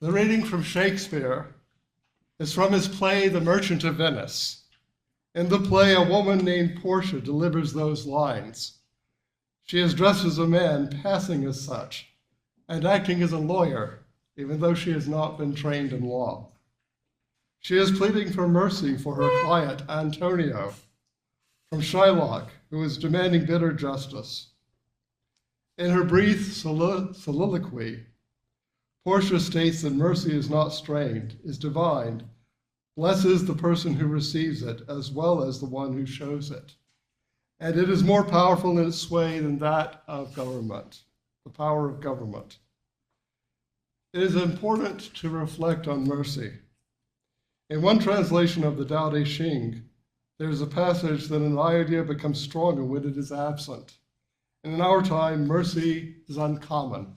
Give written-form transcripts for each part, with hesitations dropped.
The reading from Shakespeare is from his play, The Merchant of Venice. In the play, a woman named Portia delivers those lines. She is dressed as a man, passing as such, and acting as a lawyer, even though she has not been trained in law. She is pleading for mercy for her client, Antonio, from Shylock, who is demanding bitter justice. In her brief soliloquy, Portia states that mercy is not strained, is divine, blesses the person who receives it as well as the one who shows it. And it is more powerful in its sway than that of government, the power of government. It is important to reflect on mercy. In one translation of the Tao Te Ching, there is a passage that an idea becomes stronger when it is absent. And in our time, mercy is uncommon.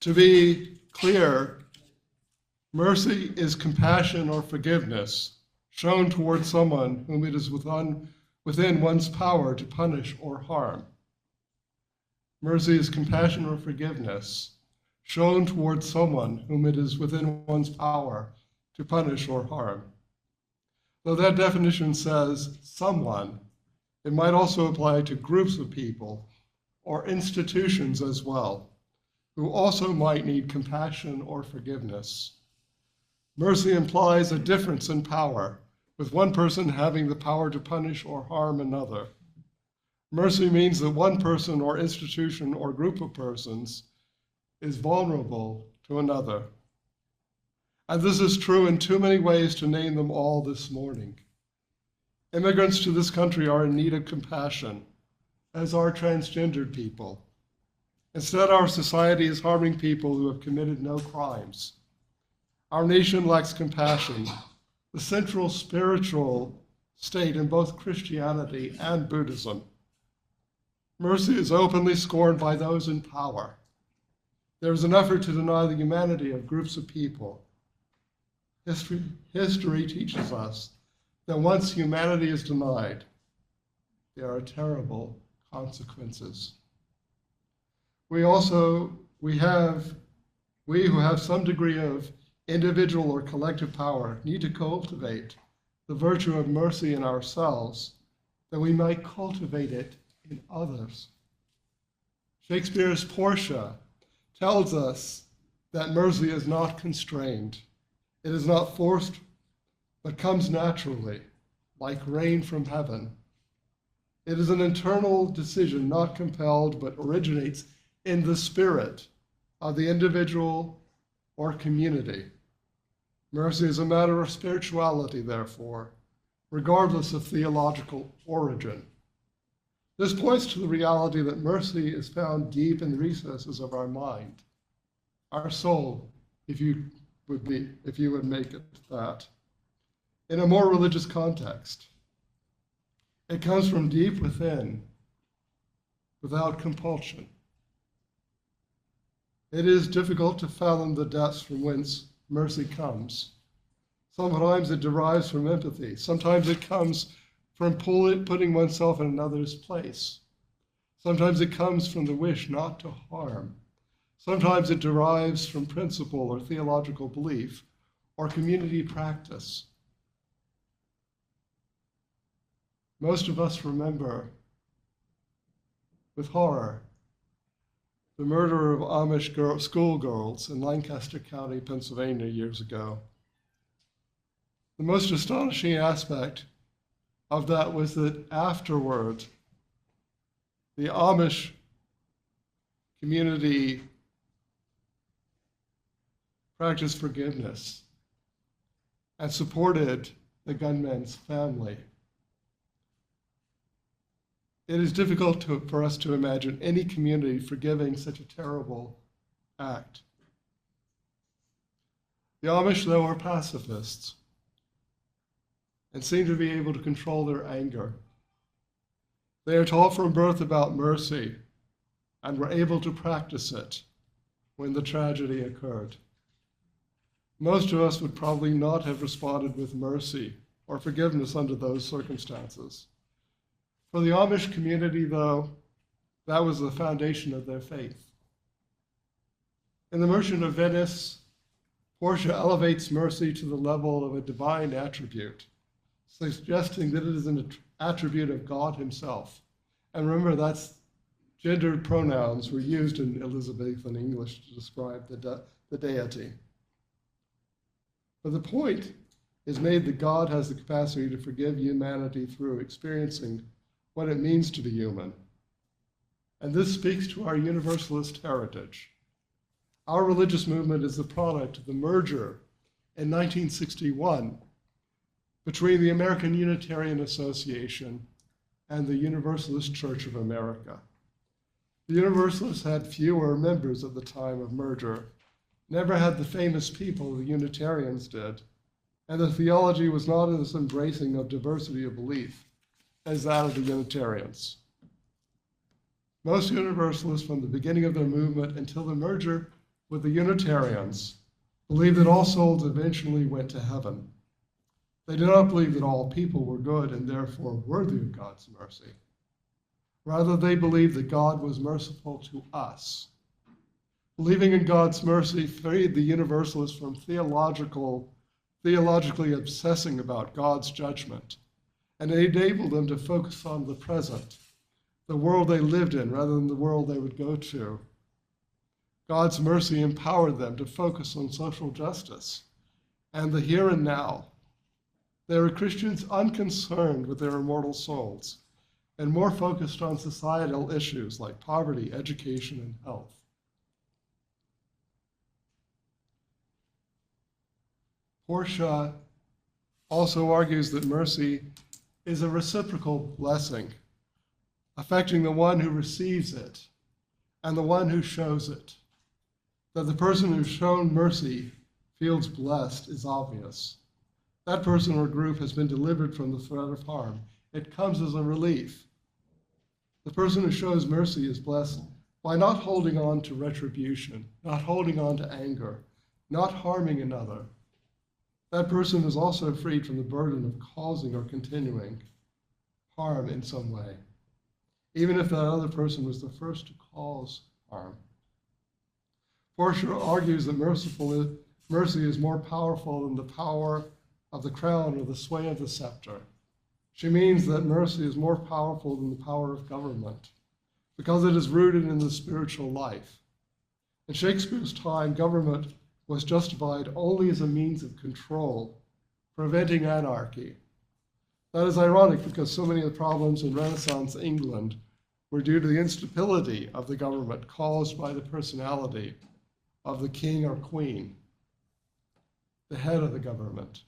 To be clear, mercy is compassion or forgiveness shown towards someone whom it is within one's power to punish or harm. Mercy is compassion or forgiveness shown towards someone whom it is within one's power to punish or harm. Though that definition says someone, it might also apply to groups of people or institutions as well, who also might need compassion or forgiveness. Mercy implies a difference in power, with one person having the power to punish or harm another. Mercy means that one person or institution or group of persons is vulnerable to another. And this is true in too many ways to name them all this morning. Immigrants to this country are in need of compassion, as are transgendered people. Instead, our society is harming people who have committed no crimes. Our nation lacks compassion, the central spiritual state in both Christianity and Buddhism. Mercy is openly scorned by those in power. There is an effort to deny the humanity of groups of people. History teaches us that once humanity is denied, there are terrible consequences. We who have some degree of individual or collective power need to cultivate the virtue of mercy in ourselves, that we might cultivate it in others. Shakespeare's Portia tells us that mercy is not constrained. It is not forced, but comes naturally, like rain from heaven. It is an internal decision, not compelled, but originates in the spirit of the individual or community. Mercy is a matter of spirituality, therefore, regardless of theological origin. This points to the reality that mercy is found deep in the recesses of our mind, our soul, if you would make it that. In a more religious context, it comes from deep within, without compulsion. It is difficult to fathom the depths from whence mercy comes. Sometimes it derives from empathy. Sometimes it comes from putting oneself in another's place. Sometimes it comes from the wish not to harm. Sometimes it derives from principle or theological belief or community practice. Most of us remember with horror the murder of Amish schoolgirls in Lancaster County, Pennsylvania, years ago. The most astonishing aspect of that was that afterward, the Amish community practiced forgiveness and supported the gunman's family. It is difficult for us to imagine any community forgiving such a terrible act. The Amish, though, are pacifists and seem to be able to control their anger. They are taught from birth about mercy and were able to practice it when the tragedy occurred. Most of us would probably not have responded with mercy or forgiveness under those circumstances. For the Amish community, though, that was the foundation of their faith. In The Merchant of Venice, Portia elevates mercy to the level of a divine attribute, suggesting that it is an attribute of God himself. And remember, that's gendered pronouns were used in Elizabethan English to describe the deity. But the point is made that God has the capacity to forgive humanity through experiencing what it means to be human. And this speaks to our Universalist heritage. Our religious movement is the product of the merger in 1961 between the American Unitarian Association and the Universalist Church of America. The Universalists had fewer members at the time of merger, never had the famous people the Unitarians did, and the theology was not as embracing of diversity of belief as that of the Unitarians. Most Universalists from the beginning of their movement until the merger with the Unitarians believed that all souls eventually went to heaven. They did not believe that all people were good and therefore worthy of God's mercy. Rather, they believed that God was merciful to us. Believing in God's mercy freed the Universalists from theologically obsessing about God's judgment, and it enabled them to focus on the present, the world they lived in, rather than the world they would go to. God's mercy empowered them to focus on social justice and the here and now. They were Christians unconcerned with their immortal souls and more focused on societal issues like poverty, education, and health. Portia also argues that mercy is a reciprocal blessing, affecting the one who receives it and the one who shows it. That the person who's shown mercy feels blessed is obvious. That person or group has been delivered from the threat of harm. It comes as a relief. The person who shows mercy is blessed by not holding on to retribution, not holding on to anger, not harming another. That person is also freed from the burden of causing or continuing harm in some way, even if that other person was the first to cause harm. Portia argues that mercy is more powerful than the power of the crown or the sway of the scepter. She means that mercy is more powerful than the power of government because it is rooted in the spiritual life. In Shakespeare's time, government was justified only as a means of control, preventing anarchy. That is ironic because so many of the problems in Renaissance England were due to the instability of the government caused by the personality of the king or queen, the head of the government.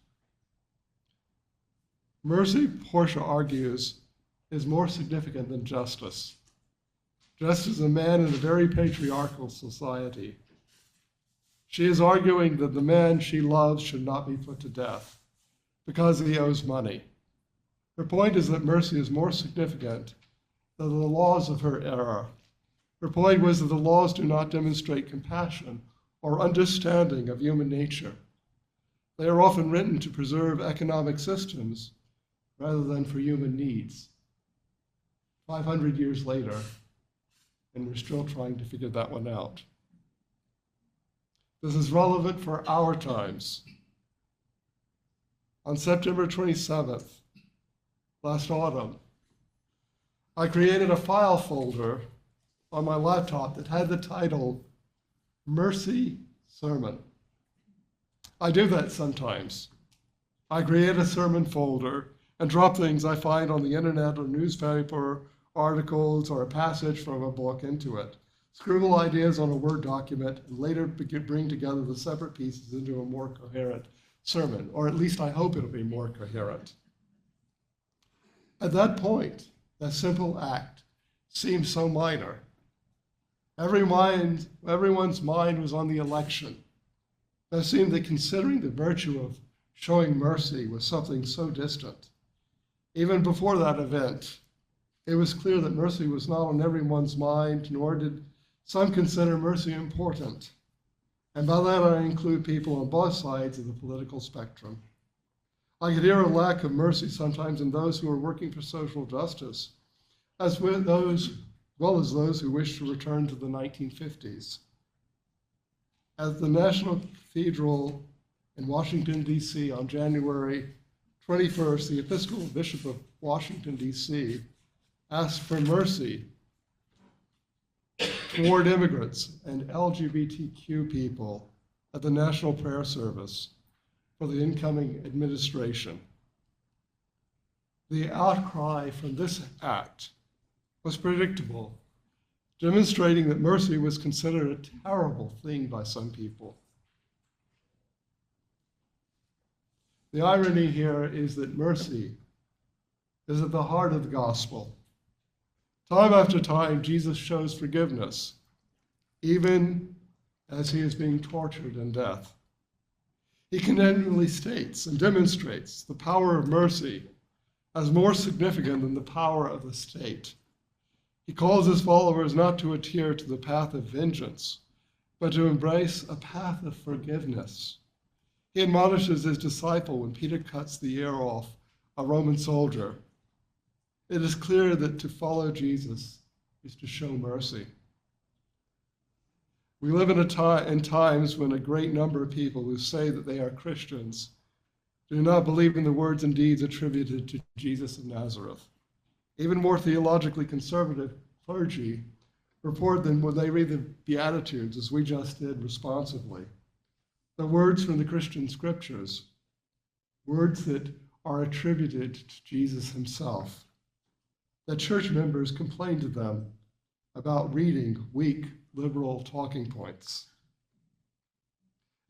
Mercy, Portia argues, is more significant than justice. Justice is a man in a very patriarchal society. She is arguing that the man she loves should not be put to death because he owes money. Her point is that mercy is more significant than the laws of her era. Her point was that the laws do not demonstrate compassion or understanding of human nature. They are often written to preserve economic systems rather than for human needs. 500 years later, and we're still trying to figure that one out. This is relevant for our times. On September 27th, last autumn, I created a file folder on my laptop that had the title Mercy Sermon. I do that sometimes. I create a sermon folder and drop things I find on the internet or newspaper articles or a passage from a book into it. Scribble ideas on a Word document and later bring together the separate pieces into a more coherent sermon, or at least I hope it'll be more coherent. At that point, that simple act seemed so minor. Everyone's mind was on the election. It seemed that considering the virtue of showing mercy was something so distant. Even before that event, it was clear that mercy was not on everyone's mind, nor did some consider mercy important. And by that I include people on both sides of the political spectrum. I could hear a lack of mercy sometimes in those who are working for social justice, as well as those who wish to return to the 1950s. At the National Cathedral in Washington, D.C. on January 21st, the Episcopal Bishop of Washington, D.C. asked for mercy toward immigrants and LGBTQ people at the National Prayer Service for the incoming administration. The outcry from this act was predictable, demonstrating that mercy was considered a terrible thing by some people. The irony here is that mercy is at the heart of the gospel. Time after time, Jesus shows forgiveness, even as he is being tortured in death. He continually states and demonstrates the power of mercy as more significant than the power of the state. He calls his followers not to adhere to the path of vengeance, but to embrace a path of forgiveness. He admonishes his disciple when Peter cuts the ear off a Roman soldier. It is clear that to follow Jesus is to show mercy. We live in times when a great number of people who say that they are Christians do not believe in the words and deeds attributed to Jesus of Nazareth. Even more theologically conservative clergy report that when they read the Beatitudes, as we just did responsively, the words from the Christian scriptures, words that are attributed to Jesus himself, that church members complain to them about reading weak liberal talking points.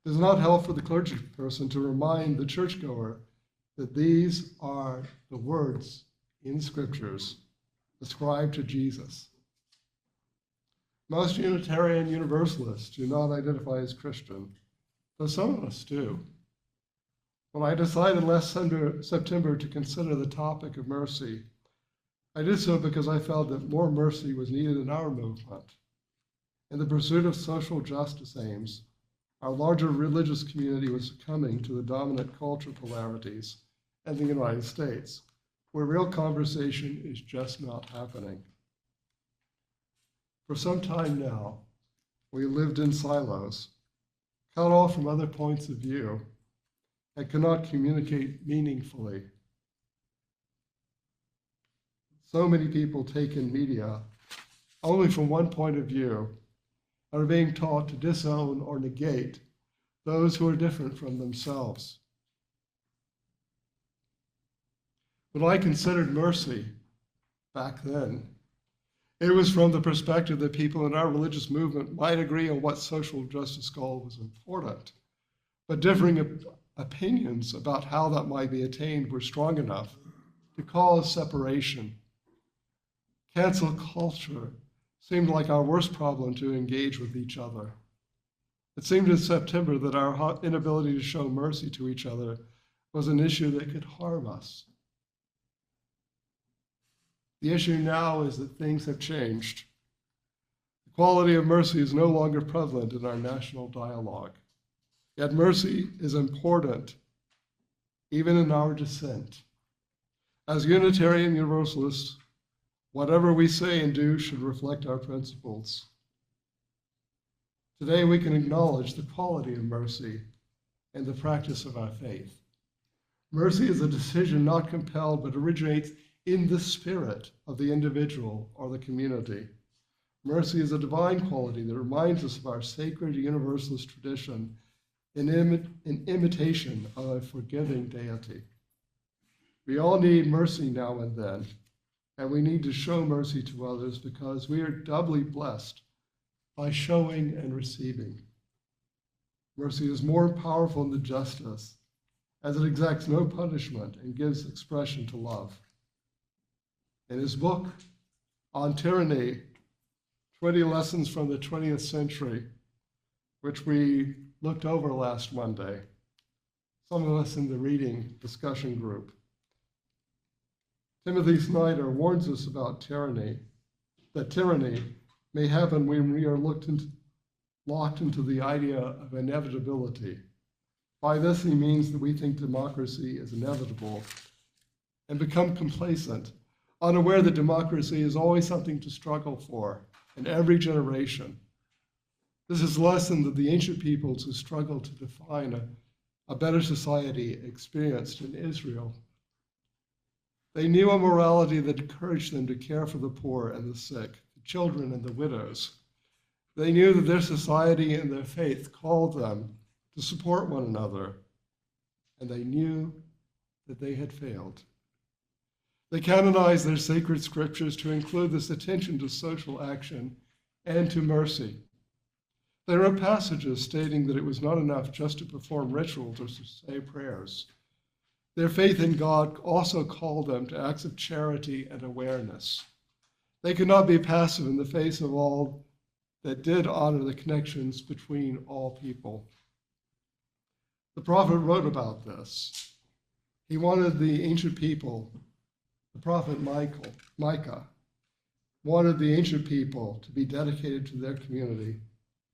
It does not help for the clergy person to remind the churchgoer that these are the words in scriptures ascribed to Jesus. Most Unitarian Universalists do not identify as Christian, though some of us do. When I decided last September to consider the topic of mercy, I did so because I felt that more mercy was needed in our movement. In the pursuit of social justice aims, our larger religious community was succumbing to the dominant cultural polarities in the United States, where real conversation is just not happening. For some time now, we lived in silos, cut off from other points of view, and cannot communicate meaningfully. So many people take in media only from one point of view and are being taught to disown or negate those who are different from themselves. When I considered mercy back then, it was from the perspective that people in our religious movement might agree on what social justice goal was important, but differing opinions about how that might be attained were strong enough to cause separation. Cancel culture seemed like our worst problem to engage with each other. It seemed in September that our inability to show mercy to each other was an issue that could harm us. The issue now is that things have changed. The quality of mercy is no longer prevalent in our national dialogue. Yet mercy is important, even in our dissent. As Unitarian Universalists, whatever we say and do should reflect our principles. Today we can acknowledge the quality of mercy and the practice of our faith. Mercy is a decision not compelled, but originates in the spirit of the individual or the community. Mercy is a divine quality that reminds us of our sacred Universalist tradition in imitation of a forgiving deity. We all need mercy now and then, and we need to show mercy to others because we are doubly blessed by showing and receiving. Mercy is more powerful than justice, as it exacts no punishment and gives expression to love. In his book on tyranny, 20 Lessons from the 20th Century, which we looked over last Monday, some of us in the reading discussion group, Timothy Snyder warns us about tyranny, that tyranny may happen when we are locked into the idea of inevitability. By this, he means that we think democracy is inevitable and become complacent, unaware that democracy is always something to struggle for in every generation. This is a lesson that the ancient peoples who struggled to define a a better society experienced in Israel. They knew a morality that encouraged them to care for the poor and the sick, the children and the widows. They knew that their society and their faith called them to support one another, and they knew that they had failed. They canonized their sacred scriptures to include this attention to social action and to mercy. There are passages stating that it was not enough just to perform rituals or to say prayers. Their faith in God also called them to acts of charity and awareness. They could not be passive in the face of all that did honor the connections between all people. The prophet wrote about this. He wanted the ancient people, the prophet Micah, wanted the ancient people to be dedicated to their community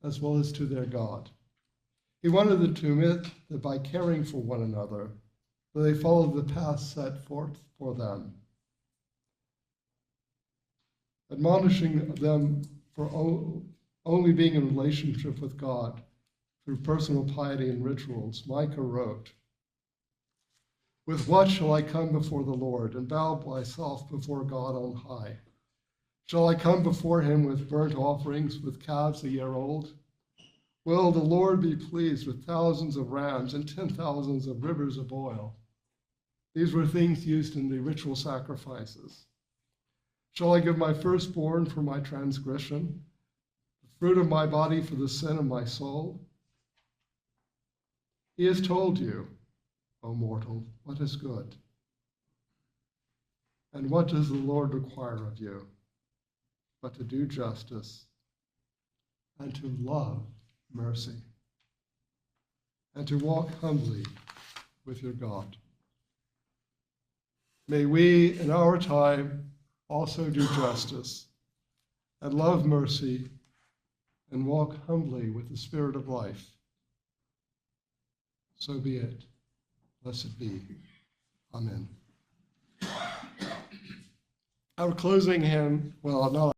as well as to their God. He wanted them to admit that by caring for one another, that they followed the path set forth for them, admonishing them for only being in relationship with God through personal piety and rituals. Micah wrote, "With what shall I come before the Lord and bow myself before God on high? Shall I come before him with burnt offerings, with calves a year old? Will the Lord be pleased with thousands of rams and 10,000s of rivers of oil?" These were things used in the ritual sacrifices. "Shall I give my firstborn for my transgression, the fruit of my body for the sin of my soul? He has told you, O mortal, what is good. And what does the Lord require of you? But to do justice and to love mercy and to walk humbly with your God." May we, in our time, also do justice and love mercy and walk humbly with the Spirit of life. So be it. Blessed be. Amen. Our closing hymn, well, not